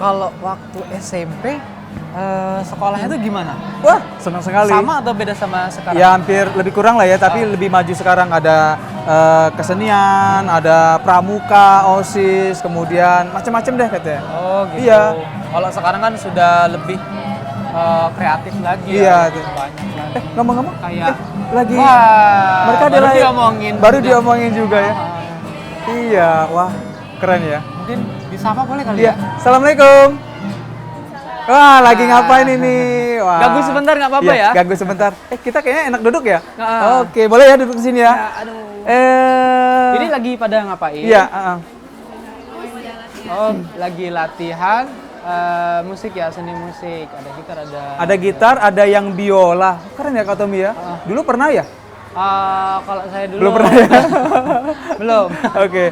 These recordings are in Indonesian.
Kalau waktu SMP sekolahnya tuh gimana? Wah, senang sekali. Sama atau beda sama sekarang? Ya hampir lebih kurang lah ya, tapi lebih maju sekarang. Ada kesenian, ada pramuka, OSIS, kemudian macam-macam deh katanya. Oh gitu. Iya. Kalau sekarang kan sudah lebih kreatif lagi. Iya. Ya, banyak lagi. Ngomong-ngomong, Kayak lagi wah, mereka baru adalah diomongin. baru diomongin juga ya. Iya, wah keren ya. Mungkin disapa boleh kali Iya. ya? Assalamualaikum. Wah, lagi ngapain ini? Wah. Ganggu sebentar nggak apa-apa Iya, ya? Ganggu sebentar. Kita kayaknya enak duduk ya? Nah. Oke, boleh ya duduk di sini ya? Ya, aduh. Ini Ini lagi pada ngapain? Iya, Oh, lagi latihan musik ya, seni musik. Ada gitar, ada gitar, ada yang biola. Keren ya Kak Tommy ya? Dulu pernah ya? Kalau saya dulu Belum pernah ya? belum. Oke.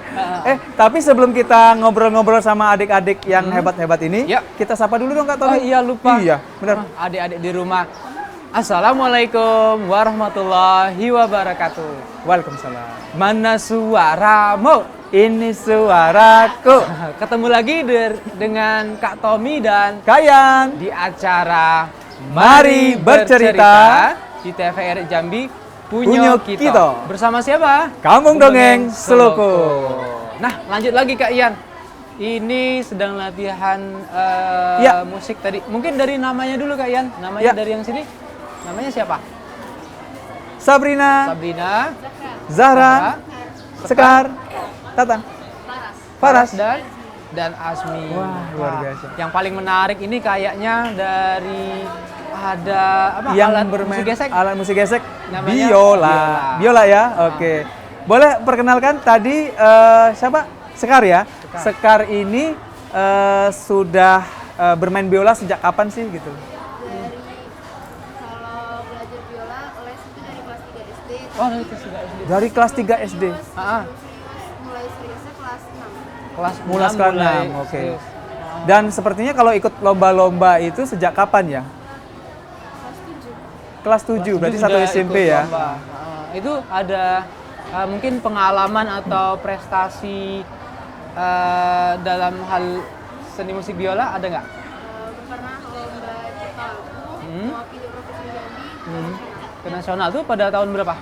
Tapi sebelum kita ngobrol-ngobrol sama adik-adik yang hebat-hebat ini, Ya. kita sapa dulu dong Kak Oh Tommy. iya, lupa. Iya, benar. Adik-adik di rumah. Assalamualaikum warahmatullahi wabarakatuh. Waalaikumsalam. Mana suaramu? Ini suaraku. Ketemu lagi dengan Kak Tommy dan Kayan. di acara Mari Bercerita di TVRI Jambi Punyo Punyo Kito. Kito. Bersama siapa? Kampung Dongeng Seloko. Nah, lanjut lagi Kak Ian. Ini sedang latihan Ya. musik tadi. Mungkin dari namanya dulu Kak Ian. Namanya Ya. dari yang sini. Namanya siapa? Sabrina, Sabrina, Zahra, Sekar, Tatang, Faras. dan Asmi. Wah, luar biasa. Yang paling menarik ini kayaknya dari ada apa? Yang alat bermain musik gesek. alat musik gesek Namanya biola. biola. Biola ya. Oke. Boleh perkenalkan tadi siapa? Sekar ya. Sekar ini sudah bermain biola sejak kapan sih gitu? Kalau belajar biola, les itu dari kelas 3 SD. Oh, dari kelas 3 SD. Dari kelas 3 SD. Ah, Mulai seriusnya kelas 6. kelas Mulai 6, kelas 6, oke. serius. Dan sepertinya kalau ikut lomba-lomba itu sejak kapan ya? Kelas 7. Kelas 7, berarti Sudah satu SMP ikut ya. lomba. Itu ada mungkin pengalaman atau prestasi dalam hal seni musik biola ada nggak? Pernah lomba cipta lagu, mewakili Provinsi Jambi, Ke nasional tuh pada tahun berapa?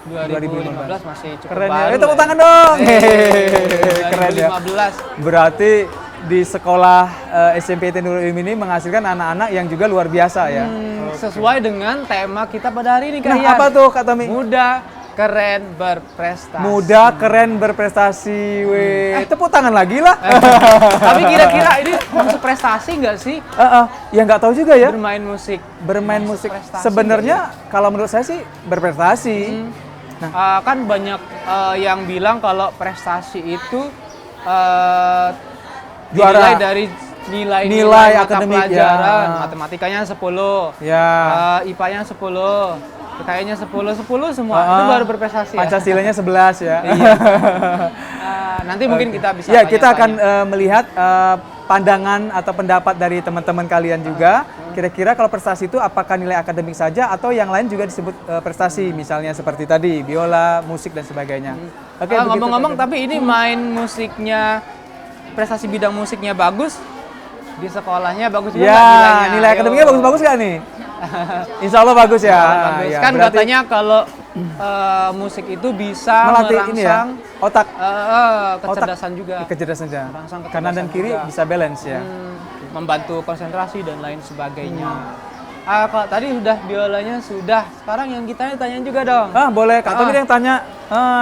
2015. 2015 masih cukup Keren ya. baru. Tepuk tangan dong. Keren ya. 2015. Berarti di sekolah SMP Nurul Ilmi ini menghasilkan anak-anak yang juga luar biasa ya. Sesuai dengan tema kita pada hari ini Kak Nah, Ian. apa tuh Kak Tommy? Muda, keren, berprestasi. Muda, keren, berprestasi. Weh, tepuk tangan lagi lah. Tapi kira-kira ini masuk prestasi nggak sih Ya nggak tahu juga ya. bermain musik? Bermain musik. prestasi Sebenarnya kalau menurut saya sih berprestasi. Kan banyak yang bilang kalau prestasi itu Juara. dinilai dari Nilai nilai mata akademik, pelajaran. ya. Matematikanya 10, Ya. IPA-nya 10, PKI-nya 10 semua. Itu baru berprestasi ya. Pancasilanya 11 ya. Nanti mungkin kita bisa Ya, kita akan tanya-tanya. melihat pandangan atau pendapat dari teman-teman kalian juga. Kira-kira kalau prestasi itu apakah nilai akademik saja atau yang lain juga disebut prestasi, misalnya seperti tadi biola, musik dan sebagainya. Oke, begitu, ngomong-ngomong, Kak. tapi ini main musiknya, prestasi bidang musiknya bagus, di sekolahnya bagus juga nggak Ya, nilainya? nilai Ayo. akademiknya bagus-bagus gak nih? Insya Allah bagus ya. Bagus. Ya, Kan berarti katanya kalau musik itu bisa melatih ini ya, merangsang otak. kecerdasan juga, Kecerdasan saja. Merangsang Kanan dan kecerdasan kiri juga. bisa balance ya. membantu konsentrasi dan lain sebagainya. Kalau tadi sudah biolanya sudah, sekarang yang gitarnya tanya juga dong. Boleh. Kak Tommy yang tanya.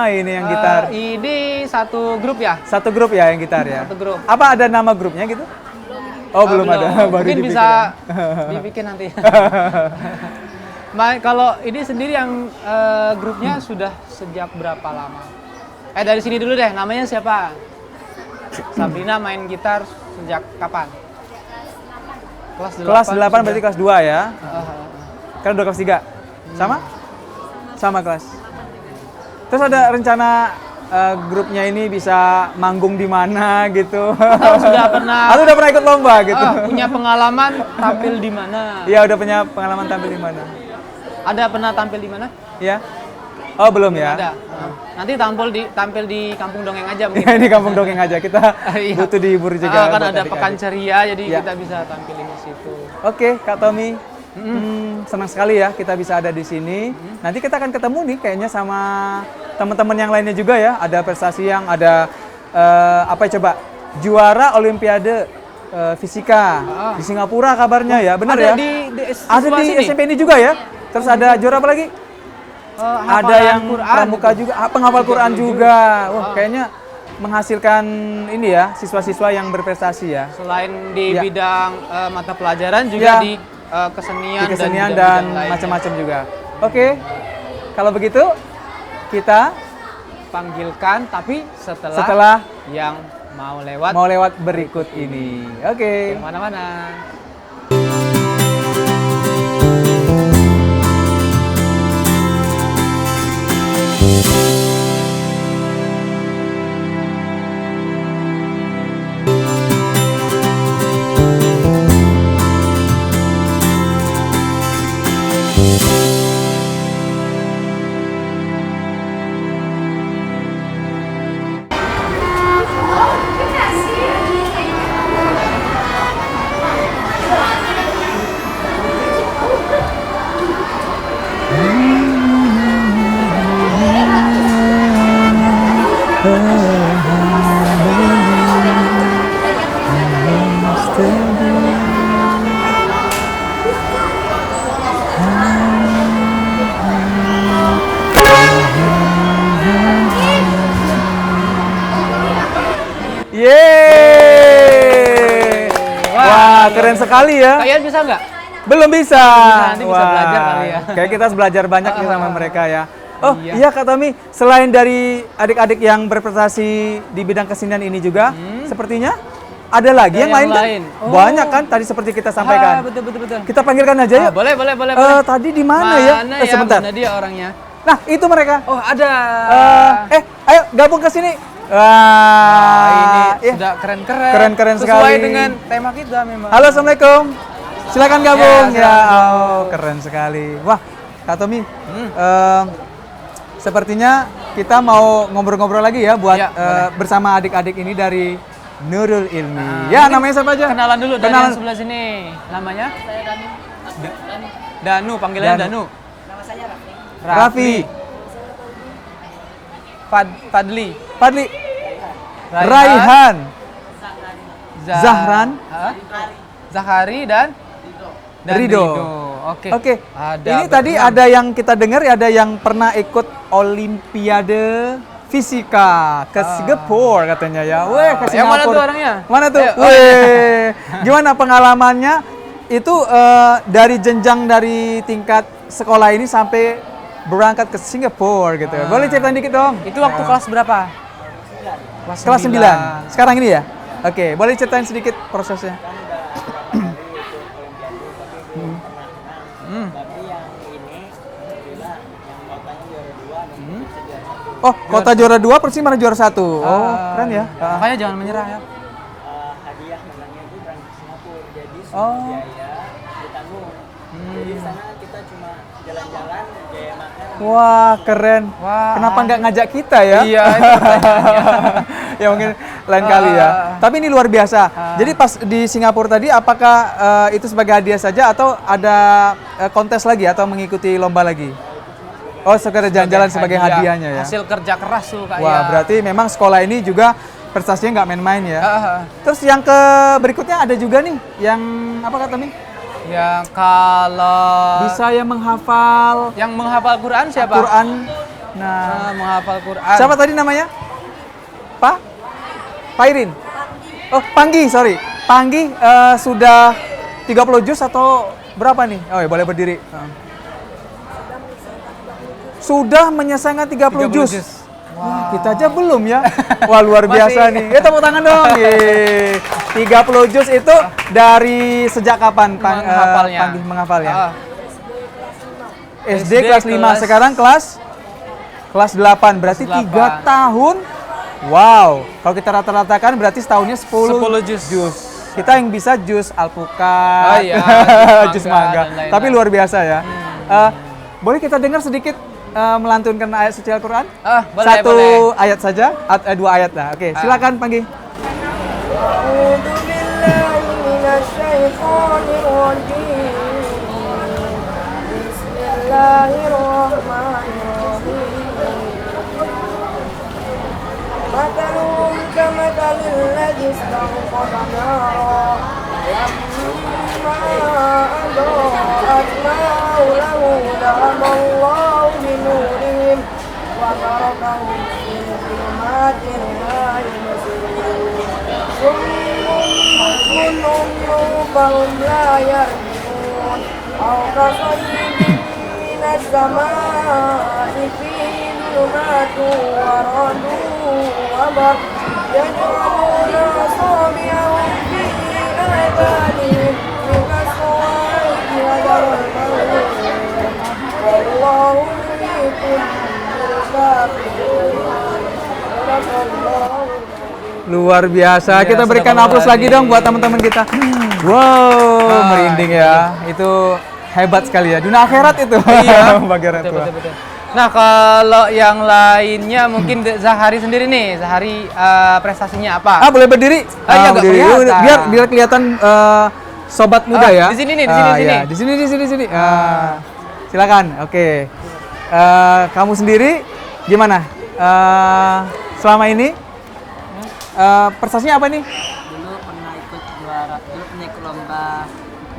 Ini yang gitar. Ini satu grup ya? Satu grup ya yang gitar ya. Satu grup. Apa ada nama grupnya gitu? Oh, belum ada. Baru Mungkin dibikin bisa ya. dibikin nanti. Kalau ini sendiri yang grupnya sudah sejak berapa lama? Dari sini dulu deh, namanya siapa? Sabrina main gitar sejak kapan? Kelas 8 berarti kelas 2 ya. Kan udah kelas 3. Sama? Sama kelas. Terus ada rencana grupnya ini bisa manggung di mana gitu? Atau sudah pernah? Atau udah pernah ikut lomba gitu? Punya pengalaman tampil di mana? Iya, udah punya pengalaman tampil di mana? Ada pernah tampil di mana? Ya. Oh, belum ya? Ada. Nanti tampil di Kampung Dongeng aja mungkin. Ini kampung dongeng aja, kita Iya. butuh dihibur juga. Kan buat ada adik-adik. pekan ceria, jadi Ya. kita bisa tampilin di situ. Oke, Kak Tommy. Senang sekali ya kita bisa ada di sini. Nanti kita akan ketemu nih kayaknya sama teman-teman yang lainnya juga ya. Ada prestasi yang ada apa ya coba? Juara Olimpiade Fisika di Singapura kabarnya ya. Benar Ada ya? di Ada di sini? SMP ini juga ya. Terus ada juara apa lagi? Ada Hafalan yang Quran pramuka gitu. juga, penghafal Quran juga. Wah, kayaknya menghasilkan ini ya siswa-siswa yang berprestasi ya. Selain di Ya. bidang mata pelajaran juga Ya. di kesenian, Di kesenian dan bidang-bidang lainnya. macam-macam juga. Oke, kalau begitu kita Panggilkan tapi setelah, setelah yang mau lewat mau lewat berikut ini. Oke. kemana-mana. Yeay. Wah, keren sekali ya. Kalian bisa nggak? Belum bisa. Nanti bisa belajar kali ya. Kayak kita harus belajar banyak nih sama mereka ya. Oh Iya. iya Kak Tommy, selain dari adik-adik yang berprestasi di bidang kesenian ini juga, sepertinya ada lagi Ada yang yang lain kan? lain. Oh. Banyak kan tadi seperti kita sampaikan. Betul. Kita panggilkan aja yuk. Boleh. Tadi di mana ya? Mana ya? Sebentar. Mana dia orangnya? Nah, itu mereka. Oh, ada. Ayo gabung ke sini. Wah, ini iya. sudah keren-keren. Keren-keren Sesuai sekali. dengan tema kita memang. Halo, Assalamualaikum. Silakan gabung. Ya, Ya, silakan. keren sekali. Wah, Kak Tommy, sepertinya kita mau ngobrol-ngobrol lagi ya buat Ya, boleh. bersama adik-adik ini dari Nurul Ilmi. Nah, Ya, mungkin namanya siapa aja? Kenalan dulu dari Kenalan. yang sebelah sini. Namanya? Saya Danu. Danu, panggilannya Danu. Danu. Nama saya Rafli. Raffi, Fadli. Fadli, Raihan, Zahran, Hah? Zahari dan Ridho. Oke. Oke. Ada Ini tadi berenam. ada yang kita dengar ya, ada yang pernah ikut Olimpiade Fisika ke Singapura katanya ya. Weh, ke Yang mana Singapura. tuh orangnya? Mana tuh? Ayo. Weh. Gimana pengalamannya? Itu dari jenjang dari tingkat sekolah ini sampai berangkat ke Singapura gitu. Boleh ceritain dikit dong? Itu waktu kelas berapa? Kelas 9. Sekarang ini ya? Oke, boleh ceritain sedikit prosesnya? Oh, kota juara 2, Persib mana juara 1. Oh, keren ya. Makanya jangan menyerah ya. Hadiah menangnya itu berangkat ke Singapura, jadi Oh. semua biaya ditanggung. Jadi di sana kita cuma jalan-jalan, biaya makan. Wah, keren. Wah. Kenapa nggak ngajak kita ya? Iya, itu pertanyaannya. Ya mungkin lain kali ya. Tapi ini luar biasa. Jadi pas di Singapura tadi, apakah itu sebagai hadiah saja atau ada kontes lagi atau mengikuti lomba lagi? Oh, sekedar jalan-jalan sebagai hadiahnya ya. Hasil kerja keras tuh kayak. Wah, berarti memang sekolah ini juga prestasinya nggak main-main ya. Ah, Terus yang ke berikutnya ada juga nih, yang apa kata nih? ya kalau Bisa yang menghafal yang menghafal Quran siapa? Quran. Nah, Menghafal Quran. siapa tadi namanya? Pak? Pairin? Oh, Panggi, sorry. Panggi sudah 30 juz atau berapa nih? Oh ya, boleh berdiri. Sudah menyelesaikan 30 juz. Wah, kita aja belum ya. Wah, luar biasa nih. Ya, tepuk tangan dong. Yeay. 30 juz itu dari sejak kapan Menghafalnya. Panggi menghafalnya? Ah, SD kelas 5, sekarang kelas 8, berarti Kelas 3 8. tahun. Wow, kalau kita rata-ratakan berarti setahunnya 10 10 juz. Kita yang bisa jus alpukat, Oh iya, jus jus mangga mangga. dan lain-lain. Tapi luar biasa ya. Boleh kita dengar sedikit melantunkan ayat suci Al-Quran? Boleh, Satu boleh. ayat saja, dua ayat lah. Oke, silakan Panggi. أعوذ بالله من الشيطان الرجيم بسم الله الرحمن الرحيم مثلهم كمثل الذي استوقد نارا لما أضاءت ما حوله ذهب الله بنورهم وتركهم في ظلمات لا يبصرون صم فهم لا يرجعون أو كصيب من السماء فيه ظلمات ورعد وبرق يجعلون أصابعهم في آذانهم من الصواعق حذر الموت والله محيط بالكافرين صدق الله. Luar biasa. Kita berikan aplaus lagi dong buat teman-teman kita. Wow, merinding ya. Itu hebat sekali ya. Dunia akhirat itu. Iya. Bagi orang tua. Betul. Nah, kalau yang lainnya mungkin Zahari sendiri nih. Zahari prestasinya apa? Boleh berdiri? Iya, nggak berdiri. kelihatan. Biar kelihatan sobat muda ya. Di sini nih, di sini. Ya. Di sini. Silakan. Oke. Kamu sendiri gimana? Selama ini prestasinya apa nih? Dulu pernah ikut lomba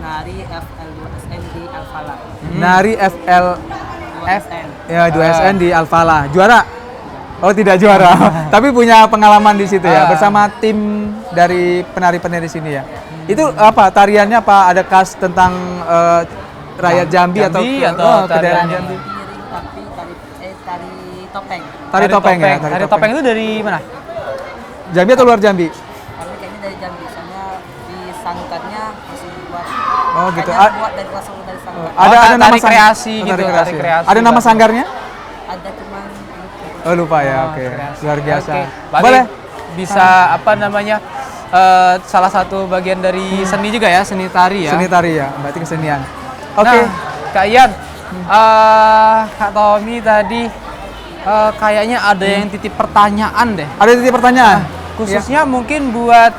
nari FL2SN di Al-Falah. Nari FL 2SN. ya 2SN di Al-Falah. Juara? Oh, tidak juara. Tapi punya pengalaman di situ ya bersama tim dari penari-penari sini ya. Itu apa tariannya, apa ada khas tentang rakyat Jambi atau ke daerah Jambi? Tapi tari topeng. Tari topeng ya. Tari topeng itu dari mana? Jambi atau luar Jambi? Tapi kayaknya dari Jambi, soalnya di sangkarnya masih dibuat. Oh gitu. Kayaknya buat dari langsung dari sangkar. Ada nama tari kreasi tari gitu, kreasi. tari kreasi. Ada nama sanggarnya? Ada cuman Oh, lupa ya. Oke. Kreasi. Luar biasa. Oke. Berarti Boleh. bisa apa namanya? Salah satu bagian dari seni juga ya, seni tari ya. Seni tari ya, berarti kesenian. Oke. Nah, Kak Ian, Kak Tommy tadi kayaknya ada yang titip pertanyaan deh. Ada titip pertanyaan? Khususnya mungkin buat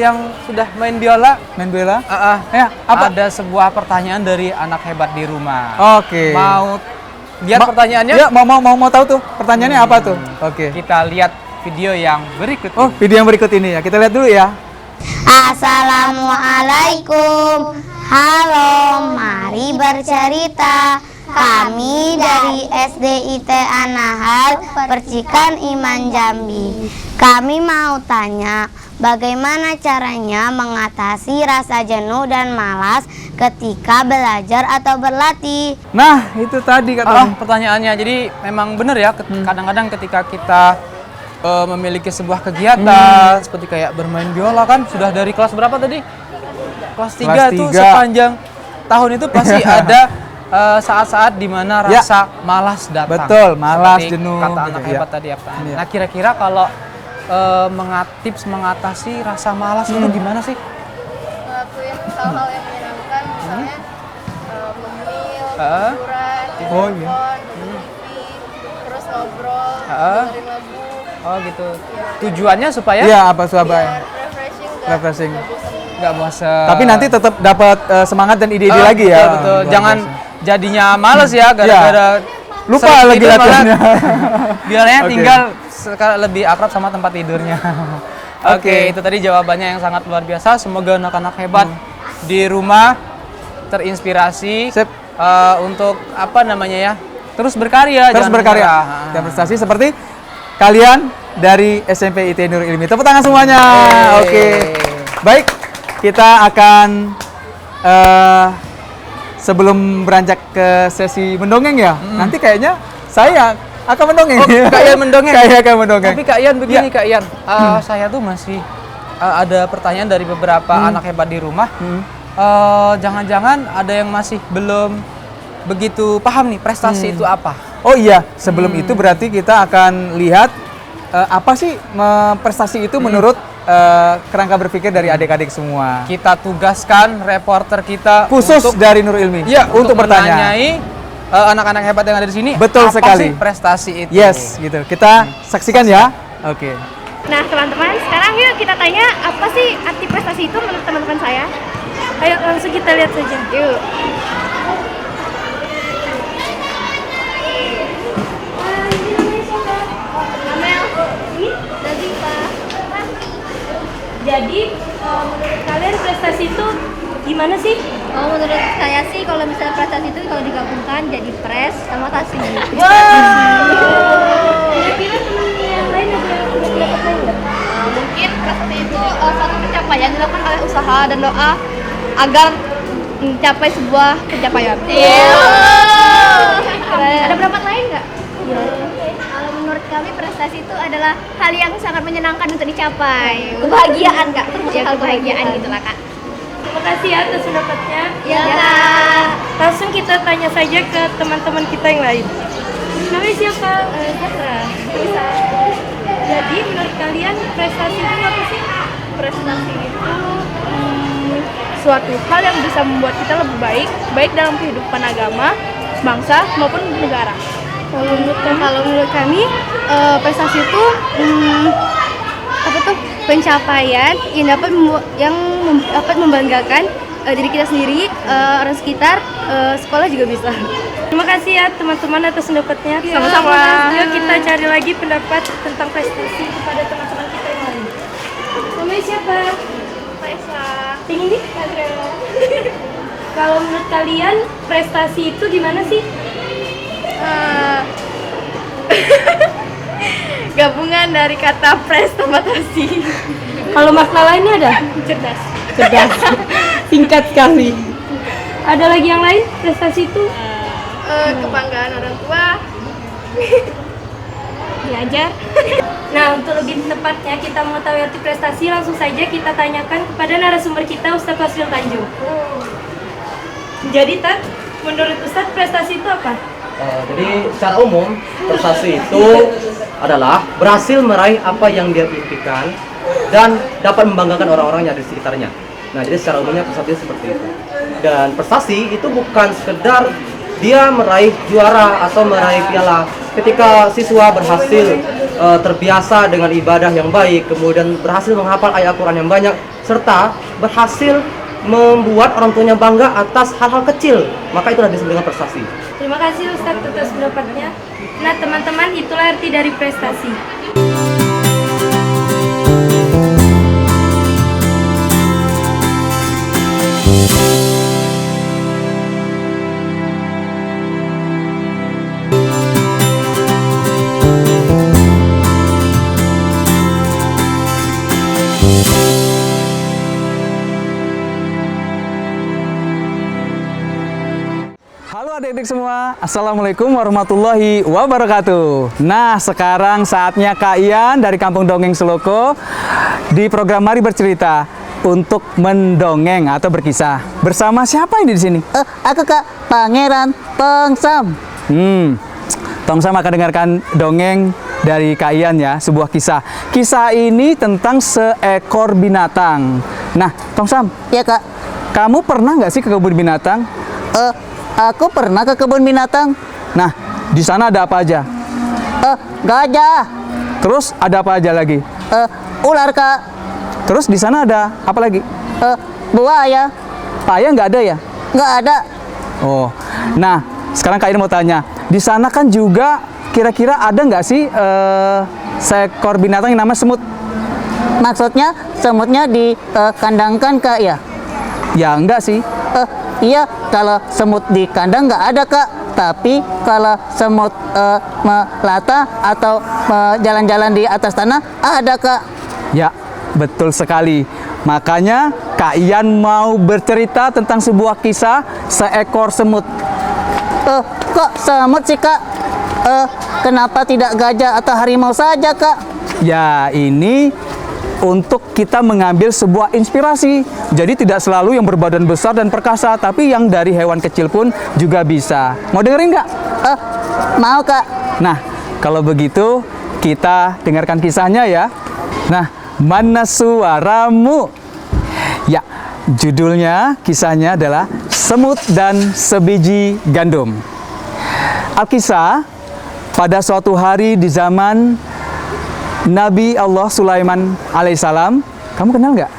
yang sudah main biola. Main biola? Ya, ada sebuah pertanyaan dari anak hebat di rumah. Oke. Mau lihat pertanyaannya? Ya, mau tahu tuh pertanyaannya apa tuh? Oke. Kita lihat video yang berikut. Oh, video yang berikut ini ya. Kita lihat dulu ya. Assalamualaikum. Halo, mari bercerita. Kami dari SDIT Anahal, Percikan Iman Jambi. Kami mau tanya, bagaimana caranya mengatasi rasa jenuh dan malas ketika belajar atau berlatih? Nah, itu tadi kata Pertanyaannya. Jadi memang benar ya, kadang-kadang ketika kita memiliki sebuah kegiatan seperti kayak bermain biola kan, sudah dari kelas berapa tadi? Kelas 3 tuh 3. sepanjang tahun itu pasti ada saat-saat di mana rasa malas datang. Betul, malas, Seperti jenuh, kata anak gitu, hebat ya. tadi apa. Iya. Nah, kira-kira kalau tips mengatasi rasa malas itu gimana sih? Ngelakuin hal-hal yang menyenangkan, misalnya ngemil, Heeh. tiduran, Oh, iya. telepon, TV, terus ngobrol, Heeh. dengerin lagu, Oh gitu. Tujuannya supaya Iya, apa biar Surabaya? refreshing, Refreshing. nggak bosan. nggak bosan. Tapi nanti tetap dapat semangat dan ide-ide lagi ya. Betul. Luar Jangan biasa. jadinya males ya gara-gara Lupa sering lagi tidur, malah latihannya. biarnya Oke. tinggal lebih akrab sama tempat tidurnya. Oke, itu tadi jawabannya yang sangat luar biasa. Semoga anak-anak hebat di rumah terinspirasi Sip. untuk apa namanya ya? Terus berkarya, Terus jangan berkarya menyerah. dan prestasi seperti kalian dari SMP IT Nurul Ilmi. Tepuk tangan semuanya. Oke. Baik, kita akan sebelum beranjak ke sesi mendongeng ya. Nanti kayaknya saya akan mendongeng. Oh, Kak Ian mendongeng? Saya akan mendongeng. Tapi Kak Ian begini Kak Ian, saya tuh masih ada pertanyaan dari beberapa anak hebat di rumah. Jangan-jangan ada yang masih belum begitu paham nih prestasi itu apa? Oh iya, sebelum itu berarti kita akan lihat apa sih prestasi itu menurut kerangka berpikir dari adik-adik semua. Kita tugaskan reporter kita Khusus untuk dari Nurul Ilmi ya, untuk bertanya. menanyai anak-anak hebat yang ada di sini. Betul apa sekali. sih prestasi itu? Yes, gitu. Kita saksikan ya. Oke. Nah teman-teman, sekarang yuk kita tanya apa sih arti prestasi itu menurut teman-teman saya. Ayo langsung kita lihat saja. Yuk. Jadi menurut kalian prestasi itu gimana sih? Oh, menurut saya sih kalau misalnya prestasi itu kalau digabungkan jadi pres sama tasi. Kira-kira teman yang lain ada yang punya pendapat lain nggak? Mungkin prestasi itu suatu pencapaian dilakukan oleh usaha dan doa agar mencapai sebuah pencapaian. Ada pendapat lain nggak? Kalau menurut kami prestasi itu adalah hal yang sangat menyenangkan untuk dicapai. Kebahagiaan Kak, termasuk hal kebahagiaan gitu lah Kak. Terima kasih ya atas pendapatnya. Ya Kak. Langsung kita tanya saja ke teman-teman kita yang lain. Namanya siapa? Zahra. Jadi menurut kalian prestasi itu apa sih? Prestasi itu suatu hal yang bisa membuat kita lebih baik, baik dalam kehidupan agama, bangsa maupun negara. Kalau menurut kami prestasi itu pencapaian yang dapat membanggakan diri kita sendiri, orang sekitar, sekolah juga bisa. Terima kasih ya teman-teman atas pendapatnya. Sama-sama. Yuk kita cari lagi pendapat tentang prestasi kepada teman-teman kita yang lain. Namanya siapa? Faisa. Yang ini? Kalau menurut kalian prestasi itu gimana sih? Gabungan dari kata pres sama tasi. Kalau makna lainnya ada? Cerdas. Cerdas. Singkat sekali. Ada lagi yang lain? Prestasi itu Kebanggaan orang tua. Belajar. Nah, untuk lebih tepatnya kita mengetahui arti prestasi, langsung saja kita tanyakan kepada narasumber kita, Ustadz Wasril Tanjung. Jadi, Tat, menurut Ustadz prestasi itu apa? Jadi secara umum prestasi itu adalah berhasil meraih apa yang dia impikan dan dapat membanggakan orang-orang yang ada di sekitarnya. Nah, jadi secara umumnya prestasi seperti itu. Dan prestasi itu bukan sekedar dia meraih juara atau meraih piala. Ketika siswa berhasil terbiasa dengan ibadah yang baik, kemudian berhasil menghafal ayat Al-Quran yang banyak, serta berhasil membuat orang tuanya bangga atas hal-hal kecil, maka itulah disebut dengan prestasi. Terima kasih Ustadz atas pendapatnya. Nah, teman-teman, itulah arti dari prestasi. Halo adik-adik semua, Assalamualaikum warahmatullahi wabarakatuh. Nah, sekarang saatnya Kak Ian dari Kampung Dongeng Seloko di program Mari Bercerita untuk mendongeng atau berkisah. Bersama siapa ini di sini? Aku Kak, Pangeran Tongsam. Tongsam akan dengarkan dongeng dari Kak Ian ya, sebuah kisah. Kisah ini tentang seekor binatang. Nah, Tongsam, Ya Kak, kamu pernah nggak sih ke kebun binatang? aku pernah ke kebun binatang. Nah, di sana ada apa aja? Gajah, Terus ada apa aja lagi? ular Kak, Terus di sana ada apa lagi? buaya, Paya nggak ada ya? nggak ada. Oh, nah sekarang Kak Ian mau tanya, di sana kan juga kira-kira ada nggak sih seekor binatang yang namanya semut? Maksudnya semutnya dikandangkan Kak ya? Ya enggak sih. Iya, kalau semut di kandang nggak ada Kak. Tapi kalau semut melata atau jalan-jalan di atas tanah ada Kak. Ya, betul sekali. Makanya Kak Ian mau bercerita tentang sebuah kisah seekor semut. Kok semut sih Kak? Kenapa tidak gajah atau harimau saja Kak? Ya, ini untuk kita mengambil sebuah inspirasi. Jadi tidak selalu yang berbadan besar dan perkasa, tapi yang dari hewan kecil pun juga bisa. Mau dengerin nggak? Mau Kak. Nah, kalau begitu kita dengarkan kisahnya ya. Nah, mana suaramu? Ya, judulnya kisahnya adalah Semut dan Sebiji Gandum. Alkisah, pada suatu hari di zaman Nabi Allah Sulaiman alaihissalam, kamu kenal nggak?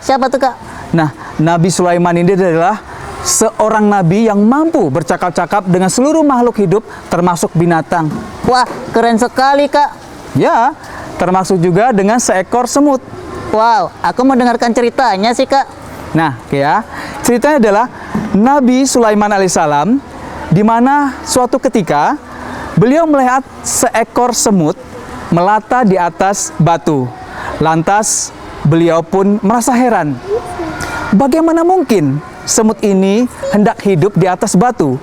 Siapa tuh Kak? Nah, Nabi Sulaiman ini adalah seorang nabi yang mampu bercakap-cakap dengan seluruh makhluk hidup, termasuk binatang. Wah, keren sekali Kak. Ya, termasuk juga dengan seekor semut. Wow, aku mau dengarkan ceritanya sih Kak. Nah, ya, ceritanya adalah Nabi Sulaiman alaihissalam, di mana suatu ketika beliau melihat seekor semut melata di atas batu. Lantas beliau pun merasa heran. Bagaimana mungkin semut ini hendak hidup di atas batu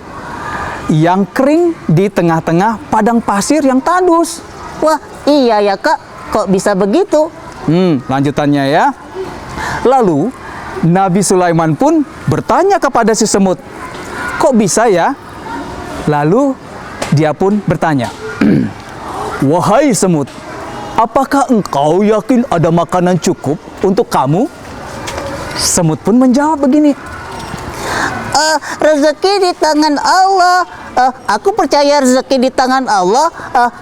yang kering di tengah-tengah padang pasir yang tandus? Wah, iya ya Kak. Kok bisa begitu? Lanjutannya ya. Lalu Nabi Sulaiman pun bertanya kepada si semut, kok bisa ya? Lalu dia pun bertanya, wahai semut, apakah engkau yakin ada makanan cukup untuk kamu? Semut pun menjawab begini, Rezeki di tangan Allah. Aku percaya rezeki di tangan Allah.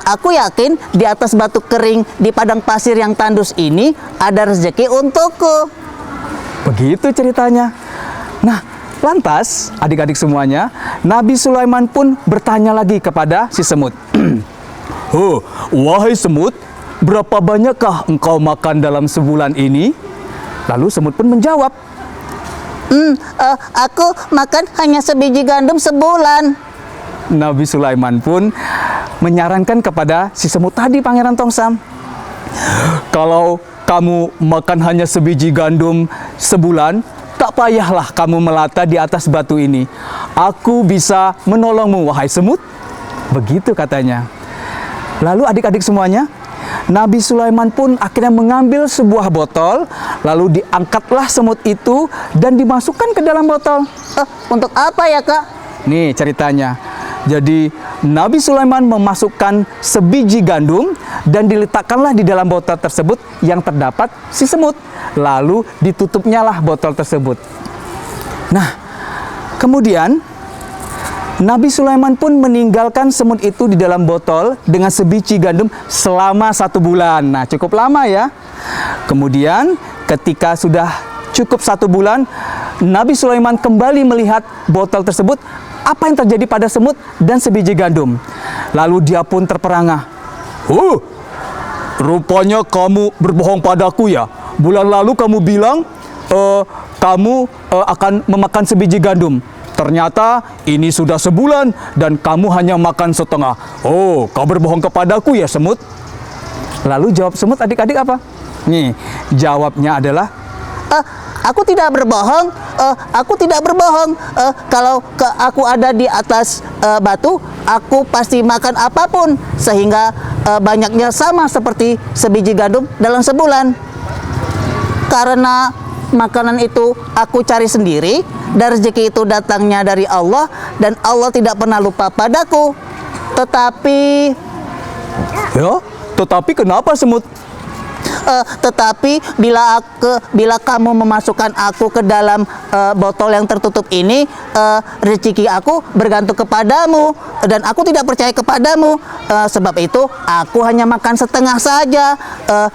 Aku yakin di atas batu kering di padang pasir yang tandus ini ada rezeki untukku. begitu ceritanya. Nah, lantas adik-adik semuanya, Nabi Sulaiman pun bertanya lagi kepada si semut. Wahai semut, berapa banyakkah engkau makan dalam sebulan ini? Lalu semut pun menjawab, Aku makan hanya sebiji gandum sebulan. Nabi Sulaiman pun menyarankan kepada si semut tadi, Pangeran Tongsam, kalau kamu makan hanya sebiji gandum sebulan, tak payahlah kamu melata di atas batu ini. Aku bisa menolongmu, wahai semut. Begitu katanya. Lalu adik-adik semuanya, Nabi Sulaiman pun akhirnya mengambil sebuah botol, lalu diangkatlah semut itu dan dimasukkan ke dalam botol. Untuk apa ya Kak? Nih ceritanya. Jadi Nabi Sulaiman memasukkan sebiji gandum dan diletakkanlah di dalam botol tersebut yang terdapat si semut. Lalu ditutupnya lah botol tersebut. Nah, kemudian Nabi Sulaiman pun meninggalkan semut itu di dalam botol dengan sebiji gandum selama 1 bulan. Nah, cukup lama ya. Kemudian ketika sudah cukup 1 bulan, Nabi Sulaiman kembali melihat botol tersebut. Apa yang terjadi pada semut dan sebiji gandum? Lalu dia pun terperangah. Rupanya kamu berbohong padaku ya. Bulan lalu kamu bilang kamu akan memakan sebiji gandum. Ternyata ini sudah sebulan dan kamu hanya makan setengah. Oh, kau berbohong kepadaku ya semut? Lalu jawab semut adik-adik apa? Nih, jawabnya adalah, Aku tidak berbohong. Aku tidak berbohong. Kalau aku ada di atas batu, aku pasti makan apapun sehingga banyaknya sama seperti sebiji gandum dalam sebulan. Karena makanan itu aku cari sendiri dan rezeki itu datangnya dari Allah dan Allah tidak pernah lupa padaku. Tetapi kenapa semut? Tetapi bila kamu memasukkan aku ke dalam botol yang tertutup ini, rezeki aku bergantung kepadamu dan aku tidak percaya kepadamu. Sebab itu aku hanya makan setengah saja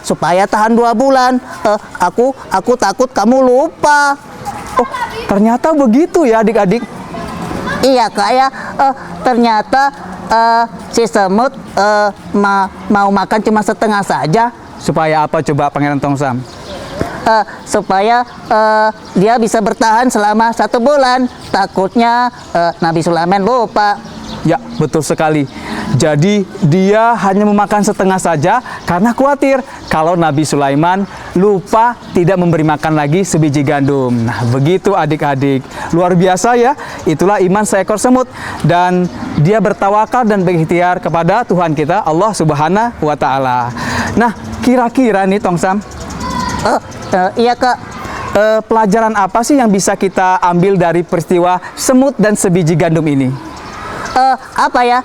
supaya tahan 2 bulan. Aku takut kamu lupa. Oh, ternyata begitu ya adik-adik. Iya Kak ya. Ternyata si semut mau makan cuma setengah saja. Supaya apa coba Pangeran Tongsam? Supaya dia bisa bertahan selama 1 bulan. Takutnya Nabi Sulaiman lupa. Ya, betul sekali. Jadi dia hanya memakan setengah saja karena khawatir kalau Nabi Sulaiman lupa tidak memberi makan lagi sebiji gandum. Nah, begitu adik-adik. Luar biasa ya. Itulah iman seekor semut. Dan dia bertawakal dan berikhtiar kepada Tuhan kita, Allah Subhanahu wa Ta'ala. Nah, kira-kira nih Tongsam, Iya Kak. pelajaran apa sih yang bisa kita ambil dari peristiwa semut dan sebiji gandum ini? Apa ya?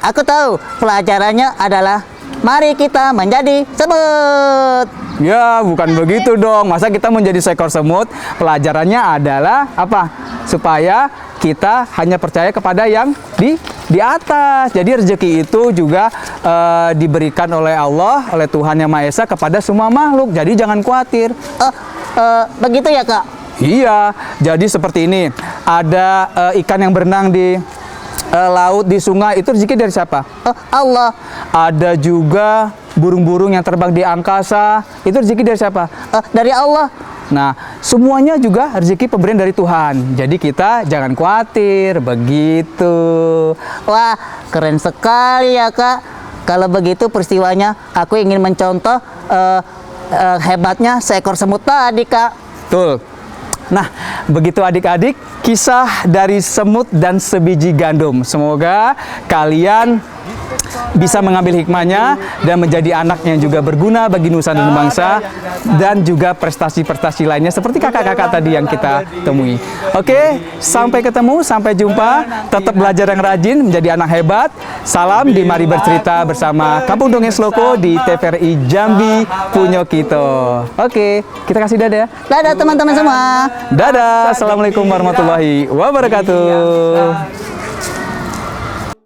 Aku tahu. Pelajarannya adalah mari kita menjadi semut. Ya, bukan begitu dong. Masa kita menjadi seekor semut? Pelajarannya adalah apa? Supaya kita hanya percaya kepada yang di atas. Jadi rezeki itu juga diberikan oleh Allah, oleh Tuhan Yang Maha Esa kepada semua makhluk. Jadi jangan khawatir. Begitu ya, Kak? Iya, jadi seperti ini. Ada ikan yang berenang di laut, di sungai, itu rezeki dari siapa? Allah. Ada juga burung-burung yang terbang di angkasa, itu rezeki dari siapa? Dari Allah. Nah, semuanya juga rezeki pemberian dari Tuhan. Jadi kita jangan khawatir, begitu. Wah, keren sekali ya, Kak. Kalau begitu peristiwanya, aku ingin mencontoh hebatnya seekor semut tadi, Kak. Betul. Nah, begitu adik-adik, kisah dari semut dan sebiji gandum. Semoga kalian bisa mengambil hikmahnya dan menjadi anak yang juga berguna bagi nusa dan bangsa, dan juga prestasi-prestasi lainnya seperti kakak-kakak tadi yang kita temui. Oke, sampai ketemu, sampai jumpa. Tetap belajar yang rajin, menjadi anak hebat. Salam di Mari Bercerita bersama Kampung Dongeng Sloko di TVRI Jambi Punyo Kito. Oke, kita kasih dadah. Dadah teman-teman semua. Dadah, assalamualaikum warahmatullahi wabarakatuh.